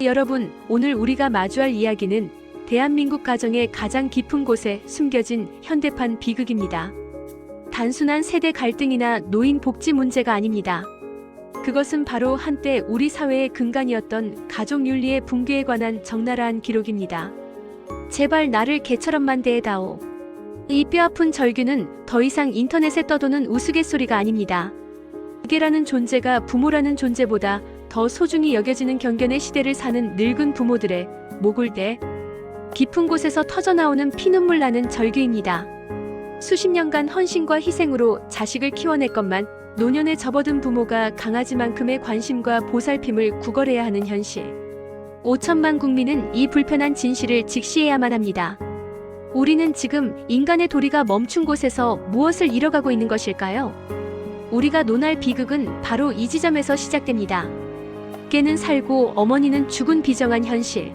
여러분, 오늘 우리가 마주할 이야기는 대한민국 가정의 가장 깊은 곳에 숨겨진 현대판 비극입니다. 단순한 세대 갈등이나 노인 복지 문제가 아닙니다. 그것은 바로 한때 우리 사회의 근간이었던 가족 윤리의 붕괴에 관한 적나라한 기록입니다. 제발 나를 개처럼만 대해다오. 이 뼈아픈 절규는 더 이상 인터넷에 떠도는 우스갯소리가 아닙니다. 부계라는 존재가 부모라는 존재보다 더 소중히 여겨지는 경견의 시대를 사는 늙은 부모들의 목울대 깊은 곳에서 터져나오는 피눈물 나는 절규입니다. 수십 년간 헌신과 희생으로 자식을 키워냈건만 노년에 접어든 부모가 강아지만큼의 관심과 보살핌을 구걸해야 하는 현실. 5천만 국민은 이 불편한 진실을 직시해야만 합니다. 우리는 지금 인간의 도리가 멈춘 곳에서 무엇을 잃어가고 있는 것일까요? 우리가 논할 비극은 바로 이 지점에서 시작됩니다. 깨는 살고 어머니는 죽은 비정한 현실.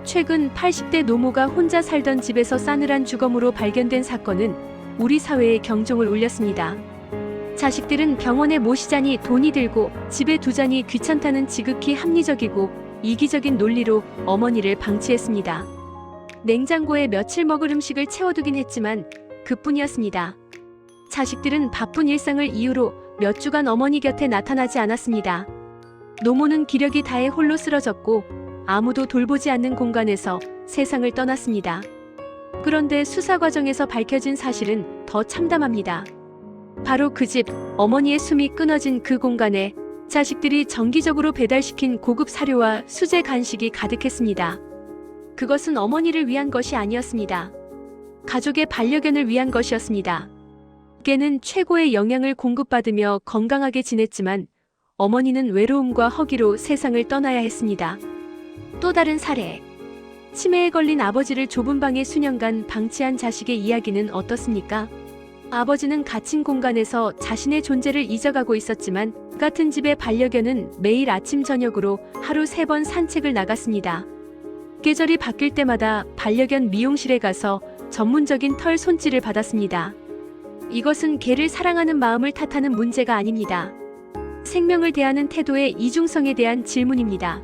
최근 80대 노모가 혼자 살던 집에서 싸늘한 주검으로 발견된 사건은 우리 사회에 경종을 울렸습니다. 자식들은 병원에 모시자니 돈이 들고 집에 두자니 귀찮다는 지극히 합리적이고 이기적인 논리로 어머니를 방치했습니다. 냉장고에 며칠 먹을 음식을 채워두긴 했지만 그뿐이었습니다. 자식들은 바쁜 일상을 이유로 몇 주간 어머니 곁에 나타나지 않았습니다. 노모는 기력이 다해 홀로 쓰러졌고 아무도 돌보지 않는 공간에서 세상을 떠났습니다. 그런데 수사 과정에서 밝혀진 사실은 더 참담합니다. 바로 그 집, 어머니의 숨이 끊어진 그 공간에 자식들이 정기적으로 배달시킨 고급 사료와 수제 간식이 가득했습니다. 그것은 어머니를 위한 것이 아니었습니다. 가족의 반려견을 위한 것이었습니다. 개는 최고의 영양을 공급받으며 건강하게 지냈지만 어머니는 외로움과 허기로 세상을 떠나야 했습니다. 또 다른 사례. 치매에 걸린 아버지를 좁은 방에 수년간 방치한 자식의 이야기는 어떻습니까? 아버지는 갇힌 공간에서 자신의 존재를 잊어가고 있었지만 같은 집의 반려견은 매일 아침 저녁으로 하루 3번 산책을 나갔습니다. 계절이 바뀔 때마다 반려견 미용실에 가서 전문적인 털 손질을 받았습니다. 이것은 개를 사랑하는 마음을 탓하는 문제가 아닙니다. 생명을 대하는 태도의 이중성에 대한 질문입니다.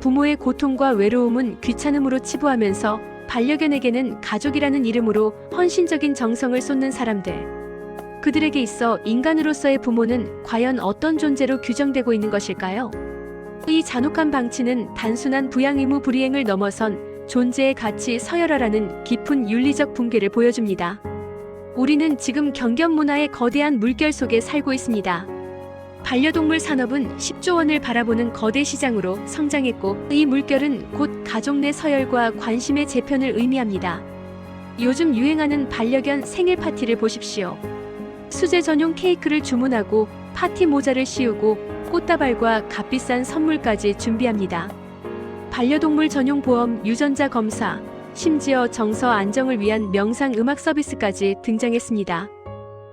부모의 고통과 외로움은 귀찮음으로 치부하면서 반려견에게는 가족이라는 이름으로 헌신적인 정성을 쏟는 사람들. 그들에게 있어 인간으로서의 부모는 과연 어떤 존재로 규정되고 있는 것일까요? 이 잔혹한 방치는 단순한 부양 의무 불이행을 넘어선 존재의 가치 서열화라는 깊은 윤리적 붕괴를 보여줍니다. 우리는 지금 경견 문화의 거대한 물결 속에 살고 있습니다. 반려동물 산업은 10조 원을 바라보는 거대 시장으로 성장했고 이 물결은 곧 가족 내 서열과 관심의 재편을 의미합니다. 요즘 유행하는 반려견 생일 파티를 보십시오. 수제 전용 케이크를 주문하고 파티 모자를 씌우고 꽃다발과 값비싼 선물까지 준비합니다. 반려동물 전용 보험 유전자 검사, 심지어 정서 안정을 위한 명상 음악 서비스까지 등장했습니다.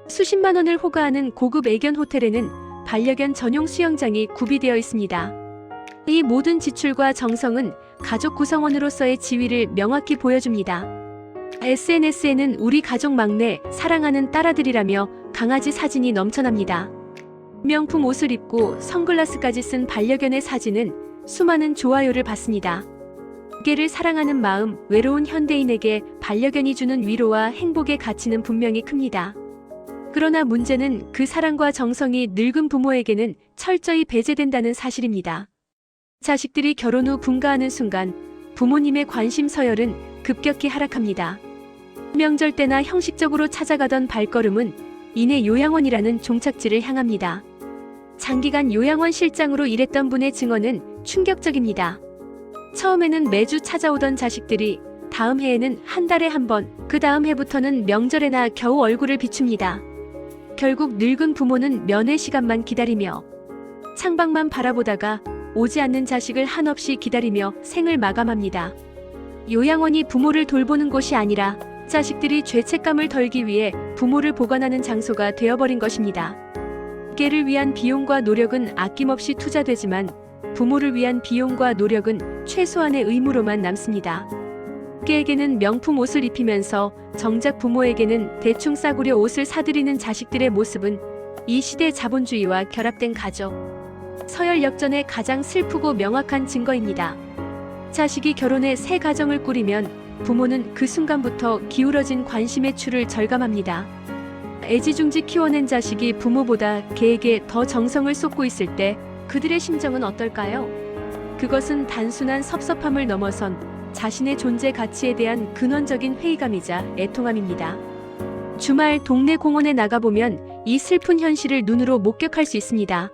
수십만 원을 호가하는 고급 애견 호텔에는 반려견 전용 수영장이 구비되어 있습니다. 이 모든 지출과 정성은 가족 구성원으로서의 지위를 명확히 보여줍니다. SNS에는 우리 가족 막내, 사랑하는 딸아들이라며 강아지 사진이 넘쳐납니다. 명품 옷을 입고 선글라스까지 쓴 반려견의 사진은 수많은 좋아요를 받습니다. 개를 사랑하는 마음, 외로운 현대인에게 반려견이 주는 위로와 행복의 가치는 분명히 큽니다. 그러나 문제는 그 사랑과 정성이 늙은 부모에게는 철저히 배제된다는 사실입니다. 자식들이 결혼 후 분가하는 순간 부모님의 관심 서열은 급격히 하락합니다. 명절 때나 형식적으로 찾아가던 발걸음은 이내 요양원이라는 종착지를 향합니다. 장기간 요양원 실장으로 일했던 분의 증언은 충격적입니다. 처음에는 매주 찾아오던 자식들이 다음 해에는 한 달에 한 번, 그 다음 해부터는 명절에나 겨우 얼굴을 비춥니다. 결국 늙은 부모는 면회 시간만 기다리며 창밖만 바라보다가 오지 않는 자식을 한없이 기다리며 생을 마감합니다. 요양원이 부모를 돌보는 곳이 아니라 자식들이 죄책감을 덜기 위해 부모를 보관하는 장소가 되어버린 것입니다. 개를 위한 비용과 노력은 아낌없이 투자되지만 부모를 위한 비용과 노력은 최소한의 의무로만 남습니다. 개에게는 명품 옷을 입히면서 정작 부모에게는 대충 싸구려 옷을 사들이는 자식들의 모습은 이 시대 자본주의와 결합된 가족 서열 역전의 가장 슬프고 명확한 증거입니다. 자식이 결혼해 새 가정을 꾸리면 부모는 그 순간부터 기울어진 관심의 추를 절감합니다. 애지중지 키워낸 자식이 부모보다 개에게 더 정성을 쏟고 있을 때 그들의 심정은 어떨까요? 그것은 단순한 섭섭함을 넘어선 자신의 존재 가치에 대한 근원적인 회의감이자 애통함입니다. 주말 동네 공원에 나가보면 이 슬픈 현실을 눈으로 목격할 수 있습니다.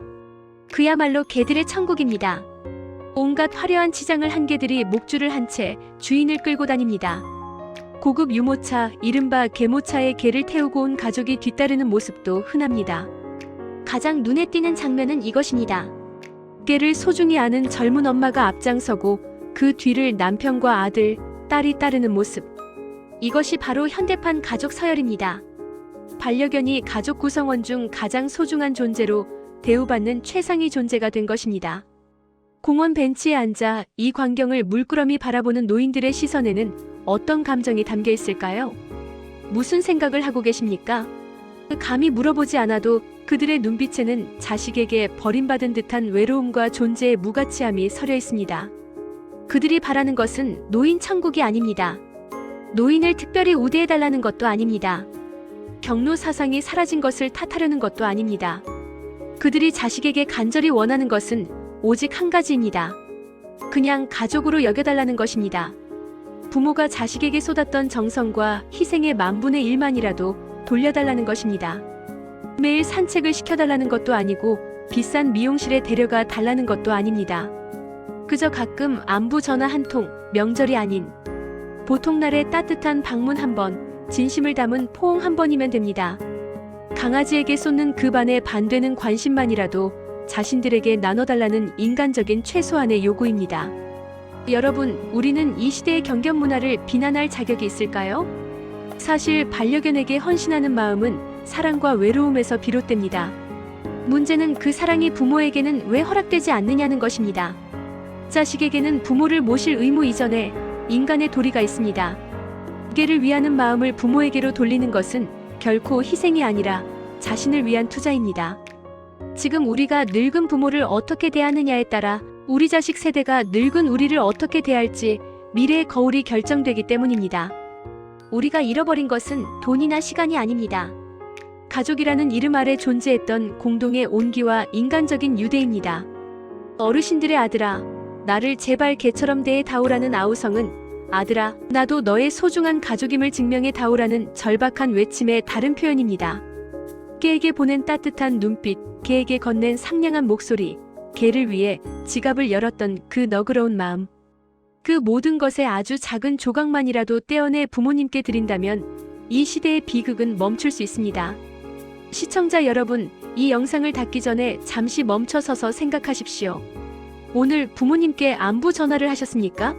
그야말로 개들의 천국입니다. 온갖 화려한 치장을 한 개들이 목줄을 한 채 주인을 끌고 다닙니다. 고급 유모차, 이른바 개모차에 개를 태우고 온 가족이 뒤따르는 모습도 흔합니다. 가장 눈에 띄는 장면은 이것입니다. 개를 소중히 아는 젊은 엄마가 앞장서고 그 뒤를 남편과 아들, 딸이 따르는 모습. 이것이 바로 현대판 가족 서열입니다. 반려견이 가족 구성원 중 가장 소중한 존재로 대우받는 최상위 존재가 된 것입니다. 공원 벤치에 앉아 이 광경을 물끄러미 바라보는 노인들의 시선에는 어떤 감정이 담겨 있을까요? 무슨 생각을 하고 계십니까? 감히 물어보지 않아도 그들의 눈빛에는 자식에게 버림받은 듯한 외로움과 존재의 무가치함이 서려 있습니다. 그들이 바라는 것은 노인 천국이 아닙니다. 노인을 특별히 우대해달라는 것도 아닙니다. 경로 사상이 사라진 것을 탓하려는 것도 아닙니다. 그들이 자식에게 간절히 원하는 것은 오직 한 가지입니다. 그냥 가족으로 여겨달라는 것입니다. 부모가 자식에게 쏟았던 정성과 희생의 10,000분의 1만이라도 돌려달라는 것입니다. 매일 산책을 시켜달라는 것도 아니고 비싼 미용실에 데려가 달라는 것도 아닙니다. 그저 가끔 안부 전화 한 통, 명절이 아닌 보통날의 따뜻한 방문 한 번, 진심을 담은 포옹 한 번이면 됩니다. 강아지에게 쏟는 그 반에 반되는 관심만이라도 자신들에게 나눠달라는 인간적인 최소한의 요구입니다. 여러분, 우리는 이 시대의 경견 문화를 비난할 자격이 있을까요? 사실 반려견에게 헌신하는 마음은 사랑과 외로움에서 비롯됩니다. 문제는 그 사랑이 부모에게는 왜 허락되지 않느냐는 것입니다. 자식에게는 부모를 모실 의무 이전에 인간의 도리가 있습니다. 개를 위하는 마음을 부모에게로 돌리는 것은 결코 희생이 아니라 자신을 위한 투자입니다. 지금 우리가 늙은 부모를 어떻게 대하느냐에 따라 우리 자식 세대가 늙은 우리를 어떻게 대할지 미래의 거울이 결정되기 때문입니다. 우리가 잃어버린 것은 돈이나 시간이 아닙니다. 가족이라는 이름 아래 존재했던 공동의 온기와 인간적인 유대입니다. 어르신들의 아들아, 나를 제발 개처럼 대해 다오라는 아우성은 아들아, 나도 너의 소중한 가족임을 증명해 다오라는 절박한 외침의 다른 표현입니다. 개에게 보낸 따뜻한 눈빛, 개에게 건넨 상냥한 목소리, 개를 위해 지갑을 열었던 그 너그러운 마음. 그 모든 것의 아주 작은 조각만이라도 떼어내 부모님께 드린다면 이 시대의 비극은 멈출 수 있습니다. 시청자 여러분, 이 영상을 닫기 전에 잠시 멈춰서서 생각하십시오. 오늘 부모님께 안부 전화를 하셨습니까?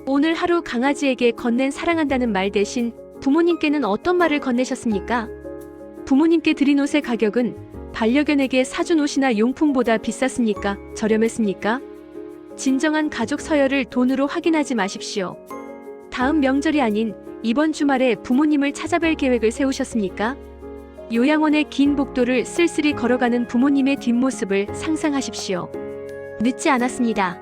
오늘 하루 강아지에게 건넨 사랑한다는 말 대신 부모님께는 어떤 말을 건네셨습니까? 부모님께 드린 옷의 가격은 반려견에게 사준 옷이나 용품보다 비쌌습니까? 저렴했습니까? 진정한 가족 서열을 돈으로 확인하지 마십시오. 다음 명절이 아닌 이번 주말에 부모님을 찾아뵐 계획을 세우셨습니까? 요양원의 긴 복도를 쓸쓸히 걸어가는 부모님의 뒷모습을 상상하십시오. 늦지 않았습니다.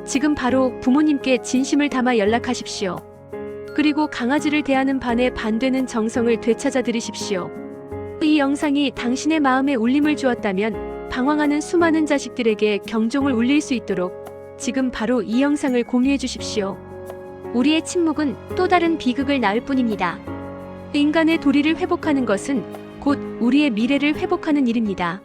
지금 바로 부모님께 진심을 담아 연락하십시오. 그리고 강아지를 대하는 반에 반되는 정성을 되찾아 드리십시오. 이 영상이 당신의 마음에 울림을 주었다면 방황하는 수많은 자식들에게 경종을 울릴 수 있도록 지금 바로 이 영상을 공유해 주십시오. 우리의 침묵은 또 다른 비극을 낳을 뿐입니다. 인간의 도리를 회복하는 것은 곧 우리의 미래를 회복하는 일입니다.